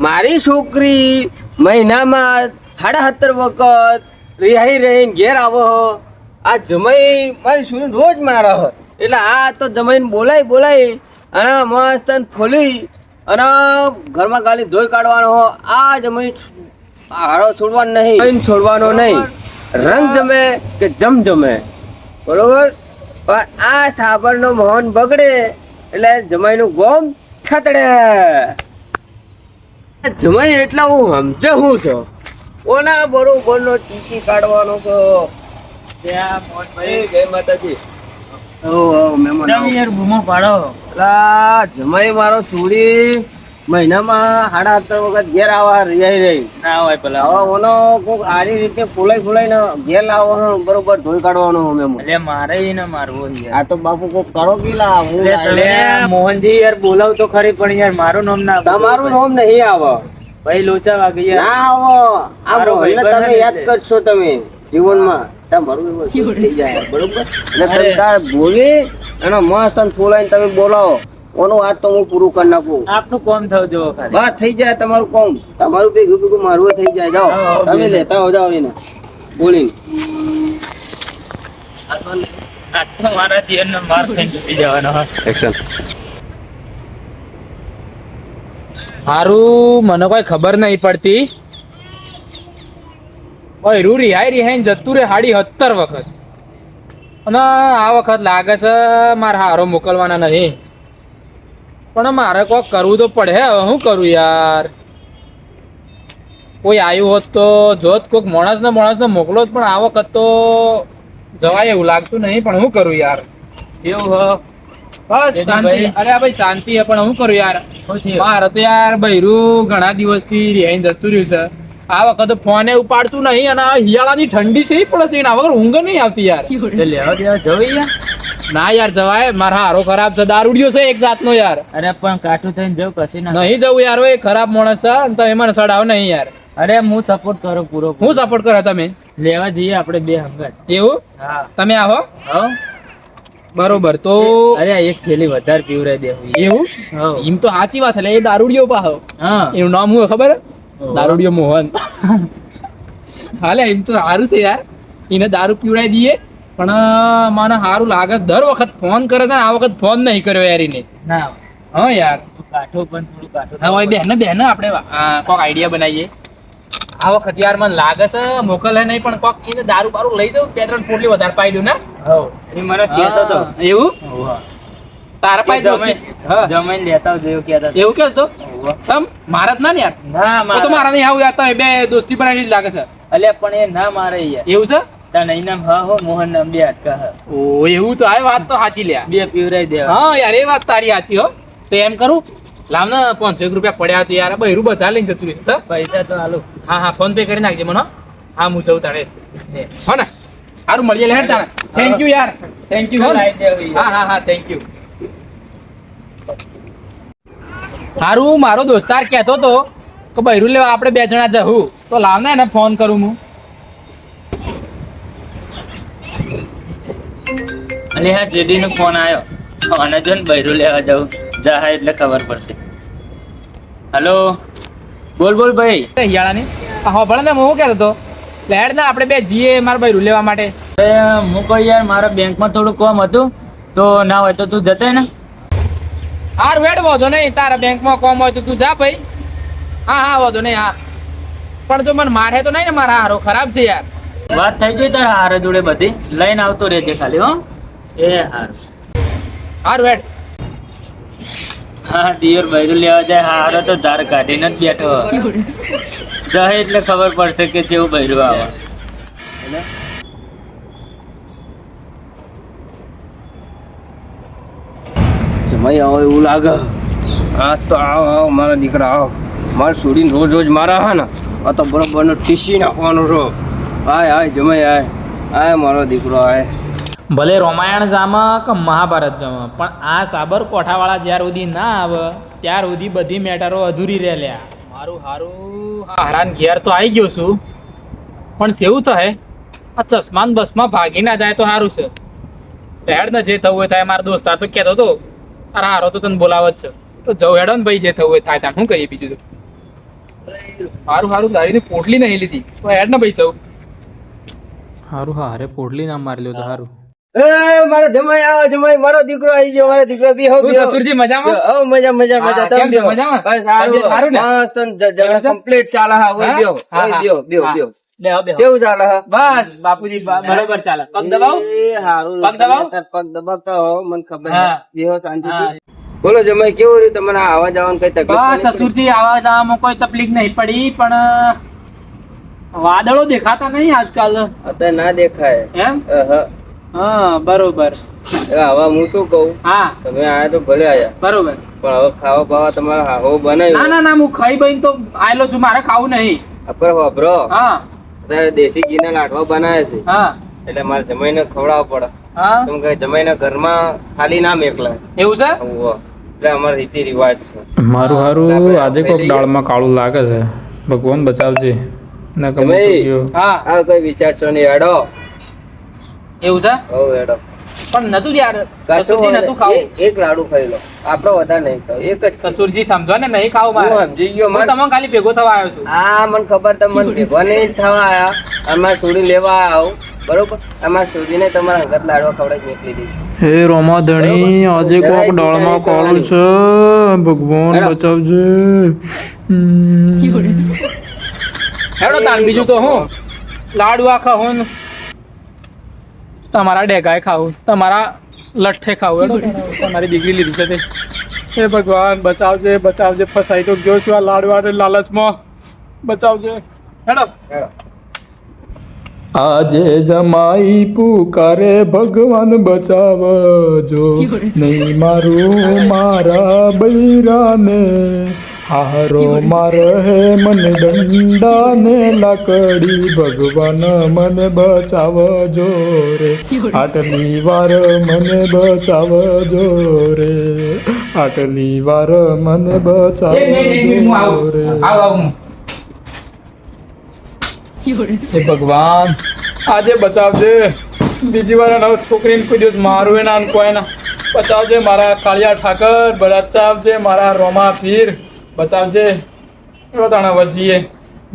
મારી છોકરી મહિનામાં 17.5 વખત રિહાઈ રહીને ઘેર આવો આ જમાઈ મારી છોકરી રોજ મારે એટલે આ તો જમાઈને બોલાય અને મસ્ત ફોલી અને ઘરમાં ગાલી ધોઈ કાઢવાનો આ જમાઈ હારો છોડવાનો નહીં રંગ જમે કે જમે બરોબર પણ આ સાબરનો મોહન બગડે એટલે જમાઈનું ગોમ છતડે જમાઈ એટલા હું સમજે હું છું ઓના બરોબર નો ટીકી કાઢવાનો છો ત્યાં મોહનભાઈ જય માતાજી જમાઈ મારો સુડી મહિનામાં 17.5 વખત ઘેર આવા રહી ના હોય પેલા હવે ઓનો કોક આરી રીતે ફૂલાઈ ને ઘેર લાવવાનો બરોબર ધોઈ કાઢવાનો એટલે મારે ને મારવો આ તો બાપુ કોક કરો ગીલા હું મોહનજી યાર બોલાવ તો ખરી પણ યાર મારું નામ ના તમારું નામ નહીં આવે ભાઈ લોચા વાગી ના આવો આ મોહનને તમે યાદ કરશો તમે જીવનમાં તમારું થઈ જાય બરોબર એટલે તાર બોલી અને મસ્ત ફૂલાઈને તમે બોલાવો ઓનું વાત તો હું પૂરું કરી નાખું આપનું કોમ થવું જો બસ થઈ જાય તમારું કોમ તમારું ભેગું મારવું થઈ જાય જાઓ તમે લેતા હો જાઓ એને બોલી મારા જીવનનો માર ખાઈને તૂટી જવાનો એક્શન હારું મને કોઈ ખબર નહીં પડતી ઓય રૂ રિહાઈ જતું રે 17.5 વખત અને આ વખત લાગે છે મારે હારો મોકલવાના નહીં પણ મારે કોક કરવું તો પડે હવે શું કરું યાર કોઈ આવ્યું હોત તો જોત કોઈક માણસને મોકલો પણ આ વખત તો જવાય એવું લાગતું નહીં પણ શું કરું યાર જેવું બસ શાંતિ અરે ભાઈ શાંતિ હે પણ હું કરું યાર મારે તો યાર બૈરું ઘણા દિવસથી રિહાઈને જતું રહ્યું છે આ વખત ફોને ઉપાડતું નહીં અને હિયાળાની ઠંડી છે પડે છે એના વગર ઊંઘ નહીં આવતી યાર લેવા દેવા જવાય યાર ના યાર જવાય મારા હારો ખરાબ છે દારૂડિયો છે એક જાતનો યાર અરે પણ કાઠું થઈને જવું કશી નહીં જવું યાર એ ખરાબ માણસ છે અને તમે મને સડાવ નહીં યાર અરે હું સપોર્ટ કરું પૂરો હું સપોર્ટ કરો તમે લેવા જઈએ આપણે બે હંગાત એવું હા તમે આવો બરોબર તો અરે એક થેલી વધારે પીવરાઈ દેવું એવું એમ તો સાચી વાત એટલે એ દારૂડિયો પાહો હા એનું નામ હું ખબર દારૂડિયો મોહન હાલે એમ તો સારું છે યાર એને દારૂ પીવડાવી દઈએ પણ મને સારું લાગે દર વખત ફોન કરે છે ને આ વખત ફોન નહીં કર્યો યાર એને ના હા યાર કાઠો પણ થોડું કાઠો હા બેન આપણે કોક આઈડિયા બનાવીએ આ વખત યાર મને લાગે છે મોકલે નહીં પણ કોક એને દારૂ બારૂ લઈ દઉં 2-3 પોટલી વધારે પાઈ દઉં ને એ મને કહેતો તો એવું તારા પાઈ જમાઈને લેતા જેવું કહેતા એવું કહેતો સમ મારા જ ના યાર ના તો મારા નહીં આવું યાર તો બે દોસ્તી બનાવી જ લાગે છે અલ્યા પણ એ ના મારે યાર એવું છે તાર નામ હો મોહન નામ બે અટકા ઓ એવું તો આ વાત તો સાચી લ્યા બે પીવરાઈ દે હા યાર એ વાત તારી સાચી હો તો એમ કરું લાવ ને 500 રૂપિયા પડ્યા તો યાર બહેરું બધા લઈને જતું રહેશે પૈસા તો હાલો હા ફોન પે કરી નાખજે મને હા હું જઉં તારે હો ને સારું મળીએ લે તારે થેન્ક યુ યાર થેન્ક યુ હા થેન્ક યુ સારું મારો દોસ્તાર કહેતો તો કે બહેરું લેવા આપણે 2 જણા જવું તો લાવ ને એને ફોન કરું હું અને હા જેડી નો ફોન આવ્યો અને જો ને બહેરું લેવા જાઉં જા એટલે ખબર પડશે હેલો બોલ ભાઈ હિયાળાની હા ભલે ને હું કહેતો હતો લેડ ને આપણે 2 જઈએ મારા બહેરું લેવા માટે હું કહું યાર મારા બેંકમાં થોડું કામ હતું તો ના હોય તો તું જતો ને હાર વેડ વાંધો નહીં તારા બેંકમાં કોમ હોય તો તું જા ભાઈ હા વાંધો નહીં હા પણ જો મને મારે તો નહીં ને મારા હારો ખરાબ છે યાર વાત થઈ ગઈ તારા હારે જોડે બધી લઈને આવતો રહેજે ખાલી હો એ હાર વેડ હા દિયર બૈરું લેવા જાય હારો તો ધાર કાઢીને જ બેઠો જાય એટલે ખબર પડશે કે જેવું બૈરું આવે જમાઈ આવો એવું લાગે હા તો આવો મારા દીકરા આવો મારે છોડીને રોજ મારા હા ને આ તો બરોબરનો ટીસી નાખવાનો છો હાય જમાઈ આય મારો દીકરો આય ભલે રામાયણ જામે કે મહાભારત જામે પણ આ સાબરકોઠાવાળા જ્યાર સુધી ના આવે ત્યાર સુધી બધી મેટરો અધૂરી રહેલ્યા મારું હારાન ઘેર તો આવી ગયો છું પણ સેવું થાય આ ચશ્માન બસમાં ભાગી ના જાય તો સારું છે હેડ ને જે થવું હોય થાય મારા દોસ્તાર તો કહેતો હતો તારા હારો તો તને બોલાવ જ છે તો જવું હેડો ને ભાઈ જે થવું હોય થાય ત્યાં શું કરીએ બીજું તો હારું હારું દારીની પોટલી નહીં લીધી તો હેડ ને ભાઈ સૌ હારું હારે પોટલી ના મારી લ્યો તો હારું. મારો જમાઈ આવો, જમાઈ મારો દીકરો આવી ગયો, મારો દીકરો બી હો સસુરજી મજામાં? મજા મજા મજા. હા, કેમ છો? મજામાં? બસ સારું સારું ને? મસ્ત જગડા કમ્પ્લીટ ચાલે. હા ઓય હા? બેહો, હા, ઓય હા. બેહો બેહો હા. બેહો. બેહો બેહો. કેવું ચાલે? હા બસ બાપુજી બરોબર ચાલે. પગ દબાવો. એ હારું. પગ દબાવો. પગ દબાવતા હો, મને ખબર છે. હા. બેહો શાંતિથી. હા. બોલો જમાઈ, કેવું રહ્યું તમને? આવા જવાનું કઈ તકલીફ બસ તો નહીં પડી? સસુરજી આવા જવામાં કોઈ તકલીફ નહીં પડી પણ વાદળો દેખાતા નહીં આજકાલ અત્યારે ના દેખાય. એમ. અહ. હા બરોબર. હવે હું શું કહું, હા તમે આયા તો ભલે આયા, બરોબર. પણ હવે ખાવા બાવા તમારે હાહો ના બનાવ્યું. ના ના હું ખાઈ બઈને તો આયલો છું, મારે ખાવું નહીં. અપર વાપરો. હા અત્યારે દેશી ઘીના લાડવા બનાવે છે, હા એટલે મારે જમાઈને ખવડાવવા પડે. હા કેમ કે જમાઈને ઘરમાં ખાલી ના મેકલાય. એવું છે. ઉવ્વ. એટલે અમારો રીતિ રિવાજ છે. મારું હારું આજે કોક દાળમાં કાળું લાગે છે. ભગવાન બચાવજે. ના ગમે તો જમાઈ. ગયો. હા આ કઈ વિચારશો નહીં, હેડો. એવું છે હો હેડો. પણ નતું યાર કશું સસુરજી વાંધો નતું ખાવું. નહીં. એક લાડુ ખાઈ લો, આપડે વધારે નહીં ખાવ, એક જ ખાઈ. સસુરજી સમજો ને નહીં ખાવું મારે. હું સમજી ગયો. હું મારે તમને ખાલી ભેગો થવા આવ્યો છું. આ મને ખબર, તમે મને ભેગો નહીં થવા આયા, અમારે છોડી લેવા આવો, બરોબર? અમારે છોડીને તમારા હંગત લાડવા ખવડાવી મેકલી દીધી. હે રોમાધણી આજે કોક દાળમાં કાળું છે. ભગવાન બચાવજે. હેડો તાણ બીજું તો હું લાડવા ખાવું ને તમારા ડેગાય ખાવું, તમારા લઠ્ઠે ખાવું. હેડો તમારી દીકરી લીધી છે તે. હે ભગવાન બચાવજે બચાવજે. ફસાઈ તો ગયો છું આ લાડવા લાલચમાં. બચાવજે. હેડો. હેડો. આજે જમાઈ પુકારે ભગવાન બચાવજો. નહીં મારું મારા બૈરાને. હારો મારે હે મને દંડા ને લાકડી. ભગવાન મને બચાવજો રે. આટલી વાર મને બચાવજો રે. આટલી વાર મને બચાવજો રે. હે ભગવાન આજે બચાવજે. બીજી વાર નવ છોકરીને કોઈ દિવસ મારું ના કોઈ ના. બચાવજે મારા કાળિયા ઠાકર. બચાવજે મારા રોમા પીર. બચાવજે. એવો તાણા વજીએ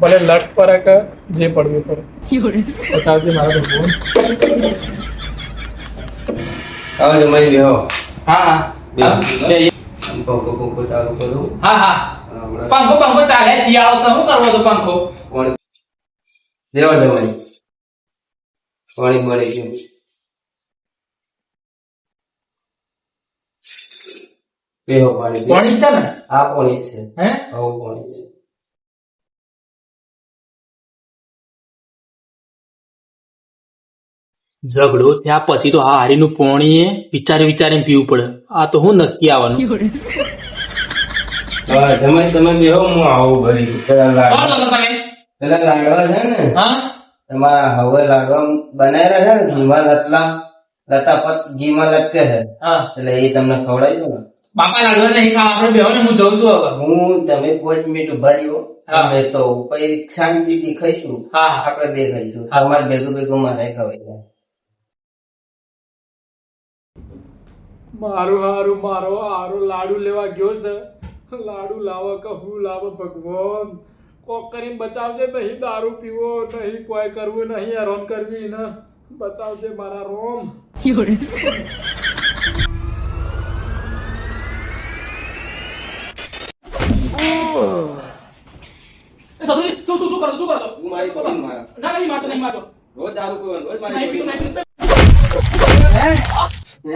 ભલે લટ પર કે જે પડવું પડે. બચાવજે મારા ભગવાન. આવો જમાઈ બેહો. હા હા બેહો. પંખો પંખો ચાલુ કરું. હા હા પંખો પંખો ચાલે. શિયાળો છે, શું કરવો તો પંખો. પાણી લેવા જમાઈ. પાણી બળી ગયું. બેહો પાણી. પાણી છે ને. આ પાણી છે. હે આવું પાણી છે. ઝઘડો ત્યાં પછી તો આ હારીનું પોણી વિચારી વિચારીને પીવું પડે. આ તો હું નક્કી આવવાનું. હા જમાઈ તમે બેહો, હું આવું ભરી. પેલા લાડવા છે ને, હા તમારા હવે લાડવા બનાવેલા છે ને, ઘીમાં લતાપત ઘીમાં લટકે છે, હા એટલે એ તમને ખવડાવી દો ને. બાપા લાડવા નહીં ખાવા. આપણે બેહો ને, હું જઉં છું હવે. હું તમે 5 મિનિટ ઉભા રહ્યો, હા. અમે તો પછી શાંતિથી ખાઈશું. હા આપણે બે ખાઈશું. તમારે ભેગું ભેગું મારે ખવાય જાય. મારું હારું મારો હારો લાડુ લેવા ગયો છે. લાડુ લાવો કે હું લાવો ભગવાન. કોક કરીને બચાવજે. નહીં દારૂ પીવો, નહીં કોઈ કરવું, નહીં હેરાન કરવી ને. બચાવજે મારા રોમ. તું કરો તું કરો. હું મારી છોડીને મારા. ના નહીં મારતો નહીં મારતો. રોજ દારૂ પીવાનું, રોજ મારી નહીં પીતો છોડીને. નહીં પીતો.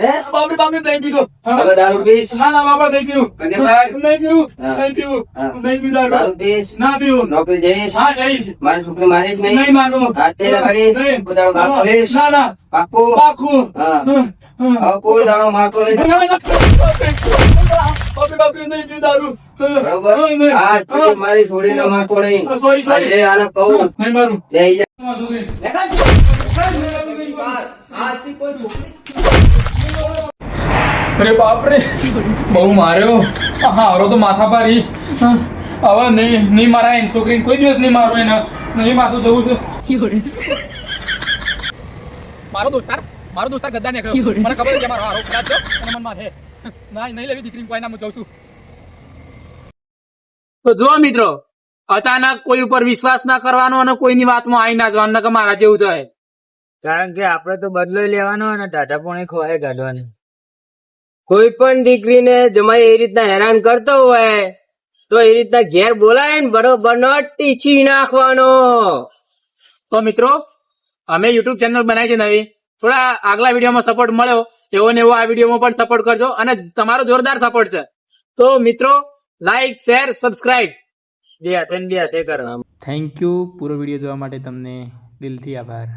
હે? બાપરે બાપરે નહીં પીતો. હવે દારૂ પીશ? ના ના બાપા નહીં પીવું. પગે ભાગ. નહીં પીવું. હા. નહીં પીવું. હા. નહીં પીવું દારૂ. દારૂ પીશ? ના પીવું. નોકરી જઈશ? હા જઈશ. મારી છોકરી મારીશ નહીં? નહીં મારું. હાથ નહીં લગાડીશ? નહીં. કોઈ દાડો ઘાસ ખોલીશ? ના ના પાક્કું? પાકું. હા. હા. હવે કોઈ દાડો મારતો નહીં. બાપરે બાપરે નહીં પીવું દારૂ. બરોબર? નહીં, નહીં. આજ સુધી મારી છોડીને મારતો નહીં. Sorry sorry. આજે આને કહું, નહીં મારું. જઈ જા. અરે બાપરે બહુ માર્યો. હા હારો તો માથા પારી. હવે નહીં મારા એની છોકરીને કોઈ દિવસ નહીં મારો. એને નહીં માથું જવું છે. મારો દોસ્તાર ગદ્દા નીકળ્યો. મને ખબર છે કે મારો હારો ખરાબ છે અને મન માથે નહીં લેવી દીકરી કોઈ ના હું જઉં છું. તો જુઓ મિત્રો, અચાનક કોઈ ઉપર વિશ્વાસ ના કરવાનો અને કોઈની વાતમાં આવી ના જવાનું કે મારા જેવું થાય. કારણ કે આપણે તો બદલો લેવાનો અને ટાટાપોણી ખોવાય કાઢવાની. કોઈ પણ દીકરીને જમાઈ એ રીતના હેરાન કરતો હોય તો એ રીતના ઘેર બોલાય ને બરોબર નો ટીચી નાખવાનો. તો મિત્રો અમે યુટ્યુબ ચેનલ બનાવી છે નવી. થોડા આગલા વિડીયોમાં સપોર્ટ મળ્યો એવો ને એવો આ વિડીયોમાં પણ સપોર્ટ કરજો અને તમારો જોરદાર સપોર્ટ છે. તો મિત્રો લાઈક શેર સબસ્ક્રાઇબ બે હાથે કરો. Thank you. પૂરો વિડીયો જોવા માટે તમને દિલથી આભાર.